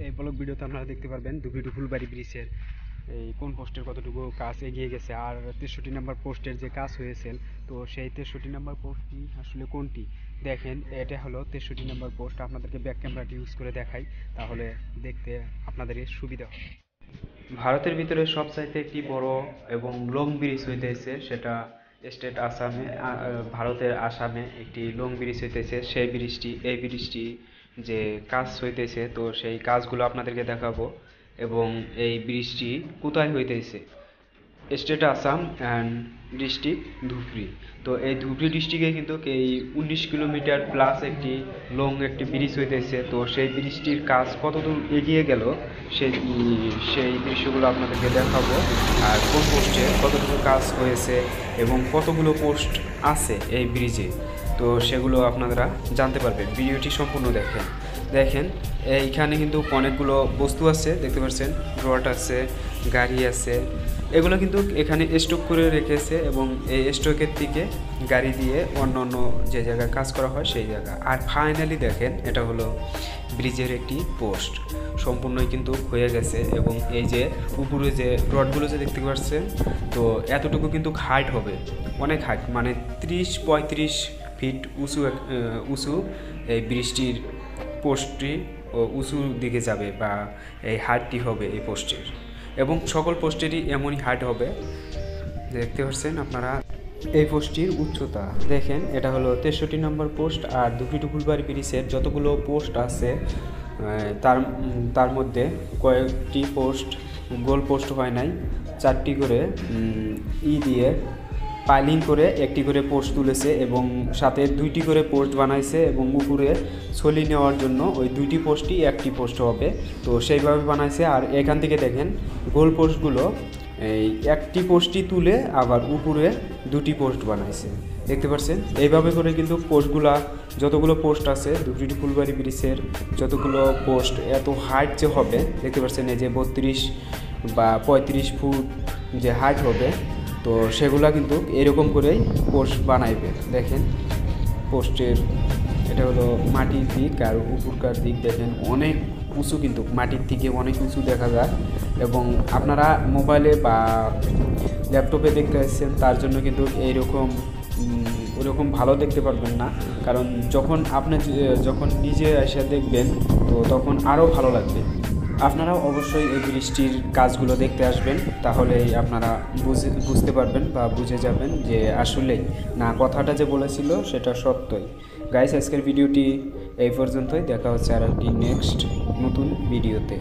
এই ব্লগ ভিডিওতে আপনারা দেখতে পারবেন ধুবড়ি টু ফুলবাড়ি ব্রিজের এই কোন পোস্টের কতটুকু কাজ এগিয়ে গেছে, আর 63 নম্বর পোস্টের যে কাজ হয়েছে। তো সেই 63 নম্বর পোস্টটি আসলে কোনটি, দেখেন এটা হলো 63 নম্বর পোস্ট। আপনাদেরকে ব্যাক ক্যামেরাটি ইউজ করে দেখাই, তাহলে দেখতে আপনাদের সুবিধা হবে। ভারতের ভিতরে সবচাইতে একটি বড় এবং লং ব্রিজ হইতেছে, সেটা স্টেট আসামে, ভারতের আসামে একটি লং ব্রিজ হইতেছে। সেই ব্রিজটি, এই ব্রিজটি যে কাজ হইতেছে, তো সেই কাজগুলো আপনাদেরকে দেখাবো। এবং এই ব্রিজটি কোথায় হইতেছে, state Assam and district Dhubri. তো এই ধুবড়ি ডিস্ট্রিক্টে কিন্তু এই 19 কিলোমিটার প্লাস একটি লং একটি ব্রিজ হইতেছে। তো সেই ব্রিজটির কাজ কতদূর এগিয়ে গেল, সেই সেই দৃশ্যগুলো আপনাদেরকে দেখাবো। আর কোন পোস্টে কতটুকু কাজ হয়েছে এবং কতগুলো পোস্ট আছে এই ব্রিজে, তো সেগুলো আপনারা জানতে পারবেন। ভিডিওটি সম্পূর্ণ দেখেন। দেখেন এইখানে কিন্তু অনেকগুলো বস্তু আছে, দেখতে পাচ্ছেন রড আছে, গাড়ি আছে, এগুলো কিন্তু এখানে স্টক করে রেখেছে এবং এই স্টকের থেকে গাড়ি দিয়ে অন্য অন্য যে জায়গায় কাজ করা হয় সেই জায়গা। আর ফাইনালি দেখেন এটা হলো ব্রিজের একটি পোস্ট, সম্পূর্ণই কিন্তু হয়ে গেছে। এবং এই যে উপরে যে রডগুলো যে দেখতে পাচ্ছেন, তো এতটুকু কিন্তু হাইট হবে, অনেক হাইট, মানে 30-35 ফিট উঁচু এই ব্রিজটির পোস্টটি উঁচুর দিকে যাবে, বা এই হাইটটি হবে এই পোস্টের। এবং সকল পোস্টেরই এমনই হাইট হবে, দেখতে পাচ্ছেন আপনারা। এই পোস্টটির উচ্চতা দেখেন, এটা হলো 63 নম্বর পোস্ট। আর ধুবড়ি টু ফুলবাড়ি ব্রিজের যতগুলো পোস্ট আছে তার মধ্যে কয়েকটি পোস্ট গোল পোস্ট হয় নাই, 4টি করে দিয়ে পাইলিং করে একটি করে পোস্ট তুলেছে, এবং সাথে 2টি করে পোস্ট বানাইছে, এবং উপরে ছলি নেওয়ার জন্য ওই 2টি পোস্টই একটি পোস্ট হবে, তো সেইভাবে বানাইছে। আর এখান থেকে দেখেন গোল পোস্টগুলো এই একটি পোস্টই তুলে আবার উপরে 2টি পোস্ট বানাইছে, দেখতে পাচ্ছেন। এইভাবে করে কিন্তু পোস্টগুলা, যতগুলো পোস্ট আছে ধুবড়ি টু ফুলবাড়ি ব্রিজের যতগুলো পোস্ট, এত হাইট যে হবে, দেখতে পাচ্ছেন এই যে 32 বা 35 ফুট যে হাইট হবে, তো সেগুলা কিন্তু এরকম করেই পোস্ট বানাইবে। দেখেন পোস্টের এটা হলো মাটির দিক, আর উপরকার দিক দেখেন অনেক উঁচু, কিন্তু মাটির থেকে অনেক উঁচু দেখা যায়। এবং আপনারা মোবাইলে বা ল্যাপটপে দেখতে আসছেন, তার জন্য কিন্তু এইরকম ওরকম ভালো দেখতে পারবেন না, কারণ যখন নিজে এসে দেখবেন, তো তখন আরও ভালো লাগবে। আপনারাও অবশ্যই এই ব্রিজটির কাজগুলো দেখতে আসবেন, তাহলেই আপনারা বুঝতে পারবেন বা বুঝে যাবেন যে আসলেই না কথাটা যে বলেছিল সেটা সত্যই। গাইস, আজকের ভিডিওটি এই পর্যন্তই, দেখা হচ্ছে আর একটি নেক্সট নতুন ভিডিওতে।